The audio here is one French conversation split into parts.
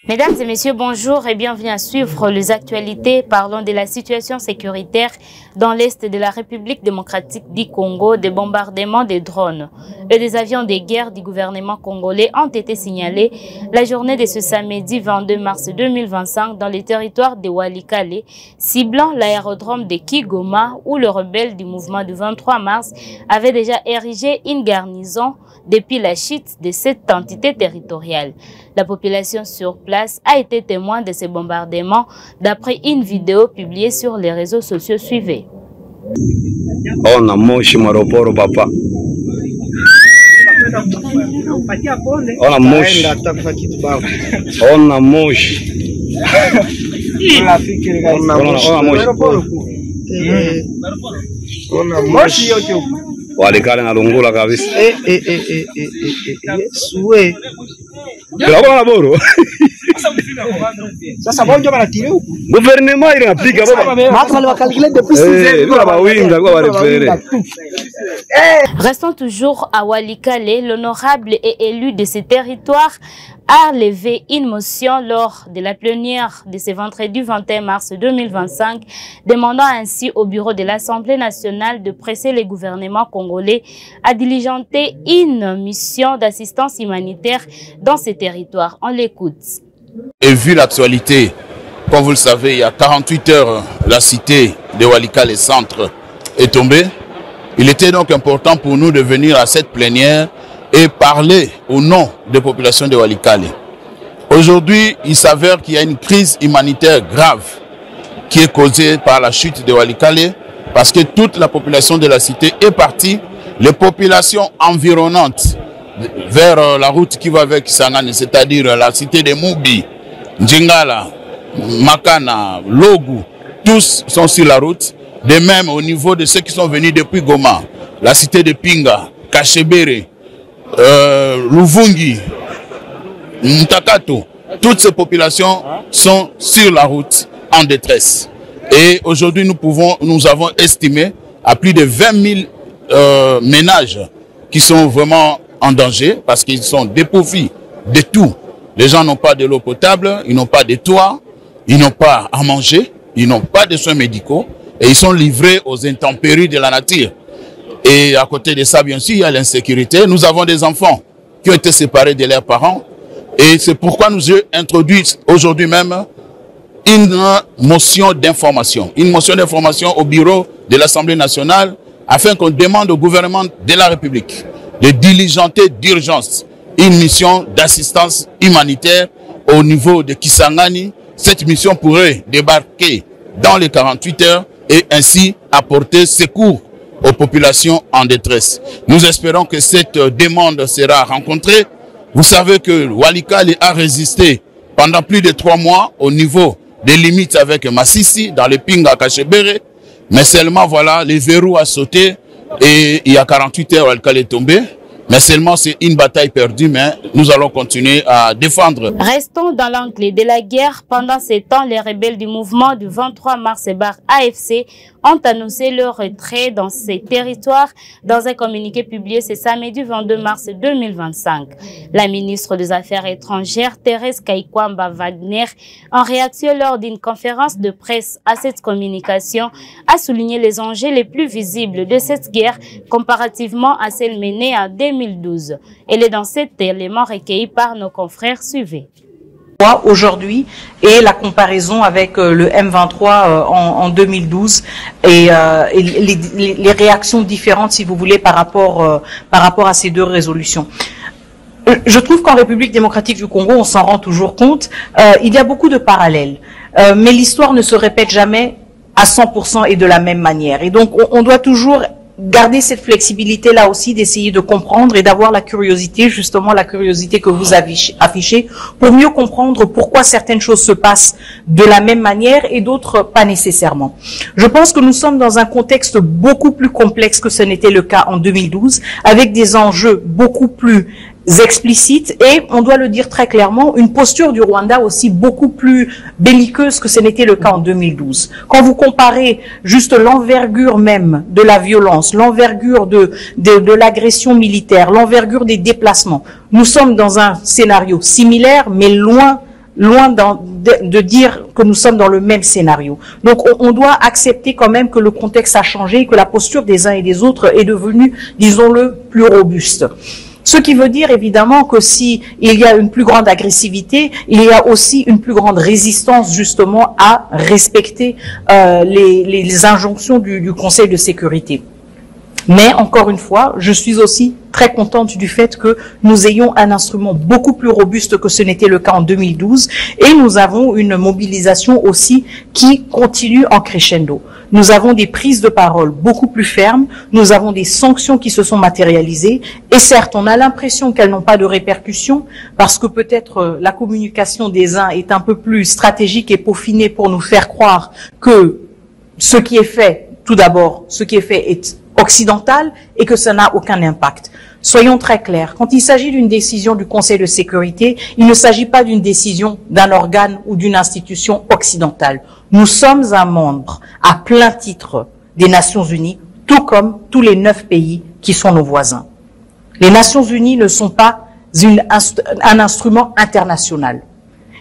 Mesdames et messieurs, bonjour et bienvenue à suivre les actualités. Parlons de la situation sécuritaire dans l'est de la République démocratique du Congo. Des bombardements de drones et des avions de guerre du gouvernement congolais ont été signalés la journée de ce samedi 22 mars 2025 dans le territoire de Walikale, ciblant l'aérodrome de Kigoma où le rebelle du mouvement du 23 mars avait déjà érigé une garnison depuis la chute de cette entité territoriale. La population sur place a été témoin de ces bombardements d'après une vidéo publiée sur les réseaux sociaux. Suivez. On a moshi maroporo papa. On a moshi. On a moshi. On a moshi. Walikale na lungula kabisa. Yesuwe. Kwa boro. Sasa bonjo banatire huko. Gouvernement ile napiga baba. Matu va calculer depuis 6 heures. Kwa bawinga kwa barefere. Restant toujours à Walikale, l'honorable et élu de ce territoire a levé une motion lors de la plénière de ce vendredi 21 mars 2025, demandant ainsi au bureau de l'Assemblée nationale de presser le gouvernement congolais à diligenter une mission d'assistance humanitaire dans ces territoires. On l'écoute. Et vu l'actualité, comme vous le savez, il y a 48 heures, la cité de Walikale Centre est tombée. Il était donc important pour nous de venir à cette plénière et parler au nom des populations de Walikale. Aujourd'hui, il s'avère qu'il y a une crise humanitaire grave qui est causée par la chute de Walikale parce que toute la population de la cité est partie. Les populations environnantes vers la route qui va avec Kisangani, c'est-à-dire la cité de Mubi, Njingala, Makana, Logu, tous sont sur la route. De même au niveau de ceux qui sont venus depuis Goma, la cité de Pinga, Kachebere, Luvungi, Mtakato, toutes ces populations sont sur la route en détresse. Et aujourd'hui, nous avons estimé à plus de 20 000 ménages qui sont vraiment en danger parce qu'ils sont dépourvus de tout. Les gens n'ont pas de l'eau potable, ils n'ont pas de toit, ils n'ont pas à manger, ils n'ont pas de soins médicaux et ils sont livrés aux intempéries de la nature. Et à côté de ça, bien sûr, il y a l'insécurité. Nous avons des enfants qui ont été séparés de leurs parents. Et c'est pourquoi nous avons introduit aujourd'hui même une motion d'information. Une motion d'information au bureau de l'Assemblée nationale afin qu'on demande au gouvernement de la République de diligenter d'urgence une mission d'assistance humanitaire au niveau de Kisangani. Cette mission pourrait débarquer dans les 48 heures et ainsi apporter secours aux populations en détresse. Nous espérons que cette demande sera rencontrée. Vous savez que Walikale a résisté pendant plus de 3 mois au niveau des limites avec Massissi, dans le Pinga Kachebere. Mais seulement, voilà, les verrous a sauté et il y a 48 heures, Walikale est tombé. Mais seulement c'est une bataille perdue, mais nous allons continuer à défendre. Restons dans l'angle de la guerre. Pendant ces temps, les rebelles du mouvement du 23 mars AFC ont annoncé leur retrait dans ces territoires dans un communiqué publié ce samedi 22 mars 2025. La ministre des Affaires étrangères, Thérèse Kaikwamba Wagner, en réaction lors d'une conférence de presse à cette communication, a souligné les enjeux les plus visibles de cette guerre comparativement à celle menée en 2012. Elle est dans cet élément recueilli par nos confrères. Suivez. Aujourd'hui et la comparaison avec le M23 en 2012 et les réactions différentes, si vous voulez, par rapport à ces deux résolutions. Je trouve qu'en République démocratique du Congo, on s'en rend toujours compte, il y a beaucoup de parallèles, mais l'histoire ne se répète jamais à 100% et de la même manière. Et donc, on doit toujours garder cette flexibilité-là aussi, d'essayer de comprendre et d'avoir la curiosité, justement la curiosité que vous affichez, pour mieux comprendre pourquoi certaines choses se passent de la même manière et d'autres pas nécessairement. Je pense que nous sommes dans un contexte beaucoup plus complexe que ce n'était le cas en 2012, avec des enjeux beaucoup plus explicites et, on doit le dire très clairement, une posture du Rwanda aussi beaucoup plus belliqueuse que ce n'était le cas en 2012. Quand vous comparez juste l'envergure même de la violence, l'envergure de l'agression militaire, l'envergure des déplacements, nous sommes dans un scénario similaire mais loin loin de dire que nous sommes dans le même scénario. Donc on doit accepter quand même que le contexte a changé, que la posture des uns et des autres est devenue, disons-le, plus robuste. Ce qui veut dire évidemment que si il y a une plus grande agressivité, il y a aussi une plus grande résistance justement à respecter les injonctions du Conseil de sécurité. Mais encore une fois, je suis aussi très contente du fait que nous ayons un instrument beaucoup plus robuste que ce n'était le cas en 2012 et nous avons une mobilisation aussi qui continue en crescendo. Nous avons des prises de parole beaucoup plus fermes, nous avons des sanctions qui se sont matérialisées et certes, on a l'impression qu'elles n'ont pas de répercussions parce que peut-être la communication des uns est un peu plus stratégique et peaufinée pour nous faire croire que ce qui est fait, tout d'abord, ce qui est fait est occidental et que ça n'a aucun impact. Soyons très clairs, quand il s'agit d'une décision du Conseil de sécurité, il ne s'agit pas d'une décision d'un organe ou d'une institution occidentale. Nous sommes un membre à plein titre des Nations Unies, tout comme tous les 9 pays qui sont nos voisins. Les Nations Unies ne sont pas un instrument international.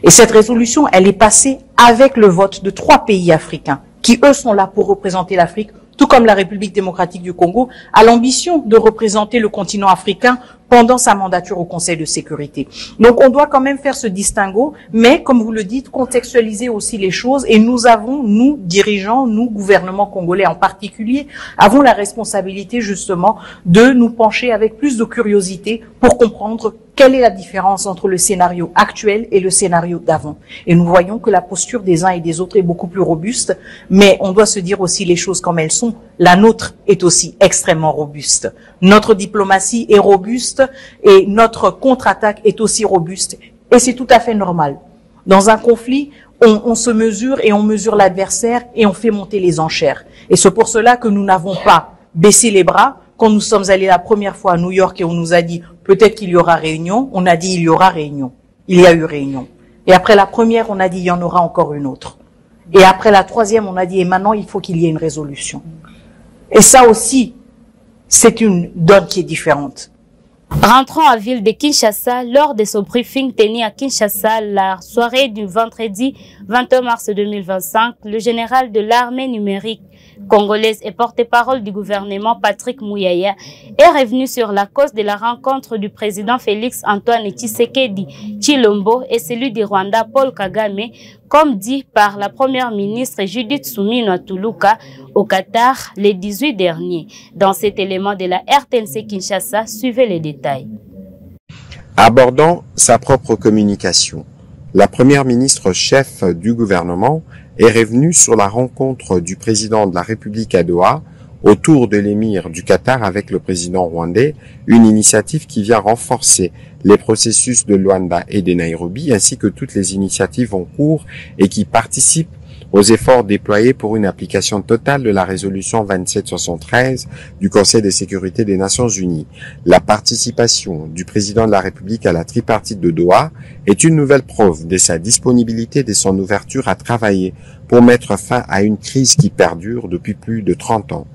Et cette résolution, elle est passée avec le vote de 3 pays africains qui, eux, sont là pour représenter l'Afrique, tout comme la République démocratique du Congo a l'ambition de représenter le continent africain pendant sa mandature au Conseil de sécurité. Donc on doit quand même faire ce distinguo, mais comme vous le dites, contextualiser aussi les choses et nous avons, nous dirigeants, nous gouvernement congolais en particulier, avons la responsabilité justement de nous pencher avec plus de curiosité pour comprendre quelle est la différence entre le scénario actuel et le scénario d'avant. Et nous voyons que la posture des uns et des autres est beaucoup plus robuste, mais on doit se dire aussi les choses comme elles sont. La nôtre est aussi extrêmement robuste. Notre diplomatie est robuste et notre contre-attaque est aussi robuste. Et c'est tout à fait normal. Dans un conflit, on se mesure et on mesure l'adversaire et on fait monter les enchères. Et c'est pour cela que nous n'avons pas baissé les bras. Quand nous sommes allés la première fois à New York et on nous a dit peut-être qu'il y aura réunion, on a dit il y aura réunion. Il y a eu réunion. Et après la première, on a dit il y en aura encore une autre. Et après la troisième, on a dit et maintenant il faut qu'il y ait une résolution. Et ça aussi, c'est une donne qui est différente. Rentrons à ville de Kinshasa lors de ce briefing tenu à Kinshasa la soirée du vendredi 21 mars 2025. Le général de l'armée numérique congolaise et porte-parole du gouvernement Patrick Mouyaya est revenu sur la cause de la rencontre du président Félix Antoine Tshisekedi Tshilombo et celui du Rwanda Paul Kagame, comme dit par la première ministre Judith Suminwa Tuluka au Qatar le 18 dernier. Dans cet élément de la RTNC Kinshasa, suivez les détails. Abordant sa propre communication, la première ministre chef du gouvernement est revenue sur la rencontre du président de la République à Doha autour de l'émir du Qatar avec le président rwandais, une initiative qui vient renforcer les processus de Luanda et de Nairobi, ainsi que toutes les initiatives en cours et qui participent aux efforts déployés pour une application totale de la résolution 2773 du Conseil de sécurité des Nations Unies. La participation du président de la République à la tripartite de Doha est une nouvelle preuve de sa disponibilité et de son ouverture à travailler pour mettre fin à une crise qui perdure depuis plus de 30 ans.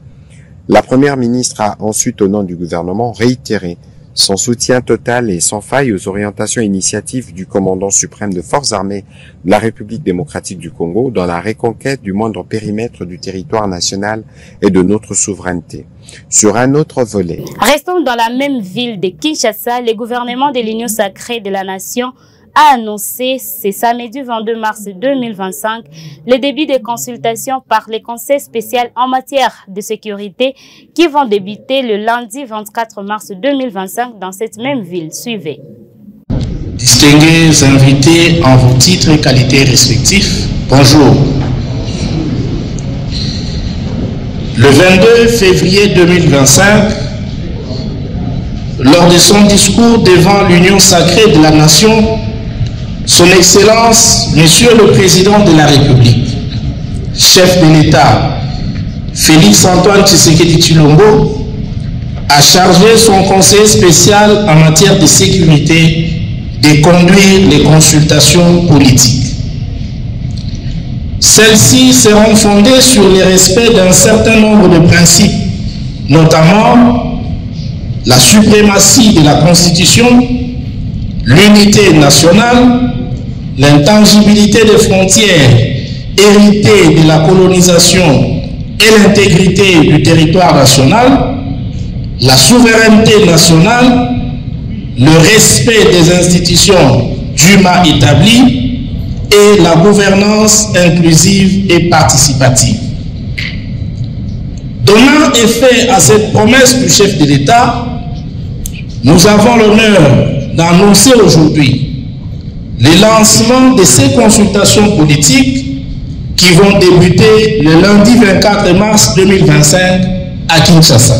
La première ministre a ensuite, au nom du gouvernement, réitéré son soutien total et sans faille aux orientations et initiatives du commandant suprême de forces armées de la République démocratique du Congo dans la reconquête du moindre périmètre du territoire national et de notre souveraineté. Sur un autre volet. Restons dans la même ville de Kinshasa, le gouvernement de l'Union sacrée de la nation a annoncé ce samedi 22 mars 2025 le début des consultations par les conseils spéciaux en matière de sécurité qui vont débuter le lundi 24 mars 2025 dans cette même ville. Suivez. Distingués invités en vos titres et qualités respectifs, bonjour. Le 22 février 2025, lors de son discours devant l'Union sacrée de la nation, Son Excellence, Monsieur le Président de la République, chef de l'État, Félix Antoine Tshisekedi Tshilombo, a chargé son conseil spécial en matière de sécurité de conduire les consultations politiques. Celles-ci seront fondées sur le respect d'un certain nombre de principes, notamment la suprématie de la Constitution, l'unité nationale, l'intangibilité des frontières héritées de la colonisation et l'intégrité du territoire national, la souveraineté nationale, le respect des institutions dûment établies et la gouvernance inclusive et participative. Donnant effet à cette promesse du chef de l'État, nous avons l'honneur d'annoncer aujourd'hui le lancement de ces consultations politiques qui vont débuter le lundi 24 mars 2025 à Kinshasa.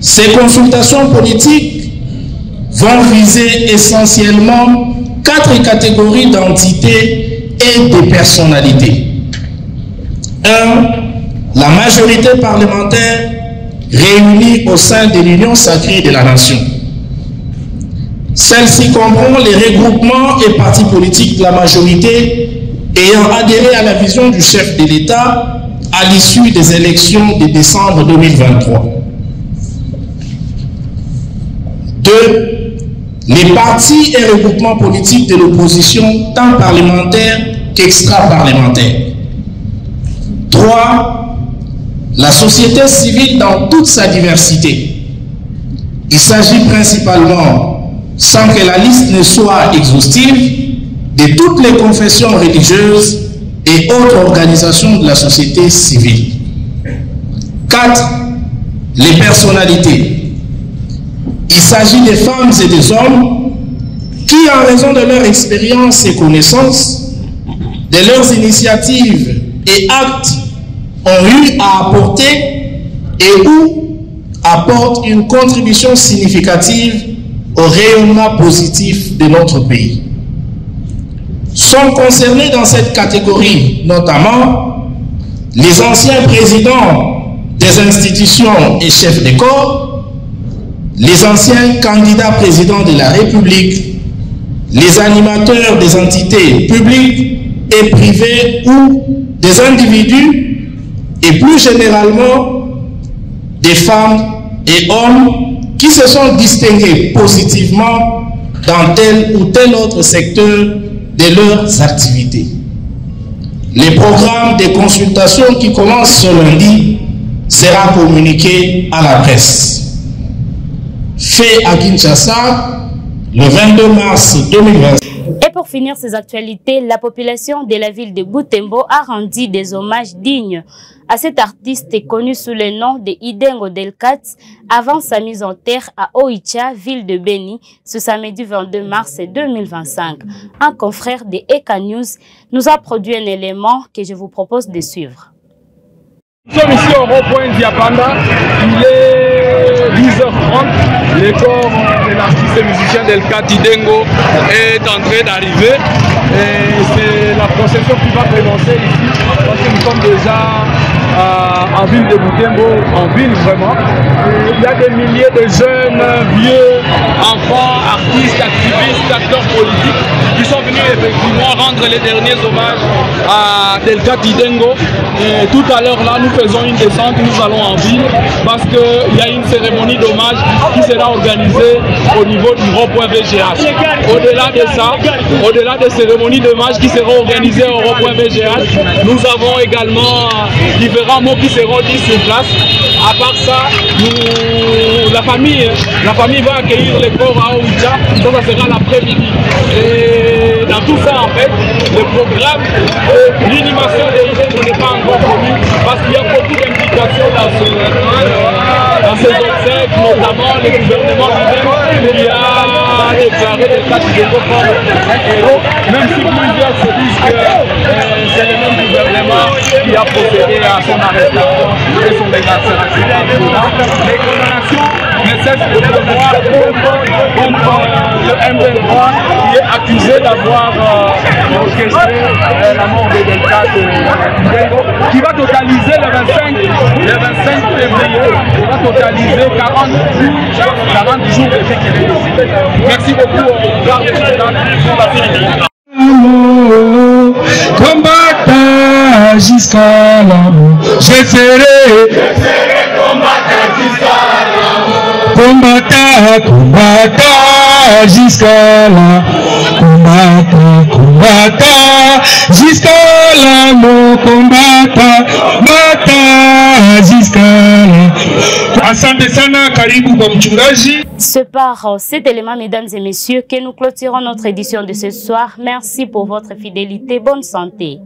Ces consultations politiques vont viser essentiellement 4 catégories d'entités et de personnalités. 1. La majorité parlementaire réunie au sein de l'Union sacrée de la nation. Celle-ci comprend les regroupements et partis politiques de la majorité ayant adhéré à la vision du chef de l'État à l'issue des élections de décembre 2023. 2. Les partis et regroupements politiques de l'opposition, tant parlementaires qu'extra-parlementaires. 3. La société civile dans toute sa diversité. Il s'agit principalement, sans que la liste ne soit exhaustive, de toutes les confessions religieuses et autres organisations de la société civile. 4. Les personnalités. Il s'agit des femmes et des hommes qui, en raison de leur expérience et connaissances, de leurs initiatives et actes, ont eu à apporter et ou apportent une contribution significative au rayonnement positif de notre pays. Sont concernés dans cette catégorie notamment les anciens présidents des institutions et chefs de corps, les anciens candidats présidents de la République, les animateurs des entités publiques et privées ou des individus et plus généralement des femmes et hommes qui se sont distingués positivement dans tel ou tel autre secteur de leurs activités. Les programmes de consultation qui commencent ce lundi sera communiqué à la presse. Fait à Kinshasa le 22 mars 2020. Et pour finir ces actualités, la population de la ville de Butembo a rendu des hommages dignes à cet artiste connu sous le nom de Idengo Delcat avant sa mise en terre à Oicha, ville de Beni, ce samedi 22 mars 2025. Un confrère de Eka News nous a produit un élément que je vous propose de suivre. Nous sommes ici au rond-point Diapanda, il est 10h30, le corps de l'artiste et musicien Delcat Idengo est en train d'arriver et c'est la procession qui va commencer ici parce que nous sommes déjà en ville de Butembo, en ville vraiment. Et il y a des milliers de jeunes, vieux, enfants, artistes, activistes, acteurs politiques qui sont venus effectivement rendre les derniers hommages à Delcat Idengo. Et tout à l'heure là, nous faisons une descente, nous allons en ville parce qu'il y a une cérémonie d'hommage qui sera organisée au niveau du rond-point VGH. Au-delà de ça, au-delà des cérémonies d'hommage qui seront organisées au rond-point VGH, nous avons également différents mots qui seront dits sur place. À part ça, la famille va accueillir les corps à Oicha, donc ça sera l'après-midi. Et dans tout ça, en fait, le programme de l'inhumation des Idengo n'est pas encore connu parce qu'il y a beaucoup d'implications dans ces obsèques, notamment le gouvernement lui-même qui a déclaré Delcat Idengo comme un héros, même si plusieurs se disent que c'est le même gouvernement qui a procédé à son arrestation et son déclaration. Les condamnations ne cessent de pleuvoir contre le M23 qui est accusé d'avoir orchestré la mort de Delcat Idengo, qui va totaliser le 25 février, il va totaliser 40 jours depuis qu'il est décédé. Merci beaucoup au garde pour la série. Combattre jusqu'à la mort, je serai combattre jusqu'à la mort. Combattre jusqu'à la combatta, jusqu'à la mort combatta, jusqu'à la. Asante sana, karibu kwa mchungaji. C'est par cet élément, mesdames et messieurs, que nous clôturons notre édition de ce soir. Merci pour votre fidélité. Bonne santé.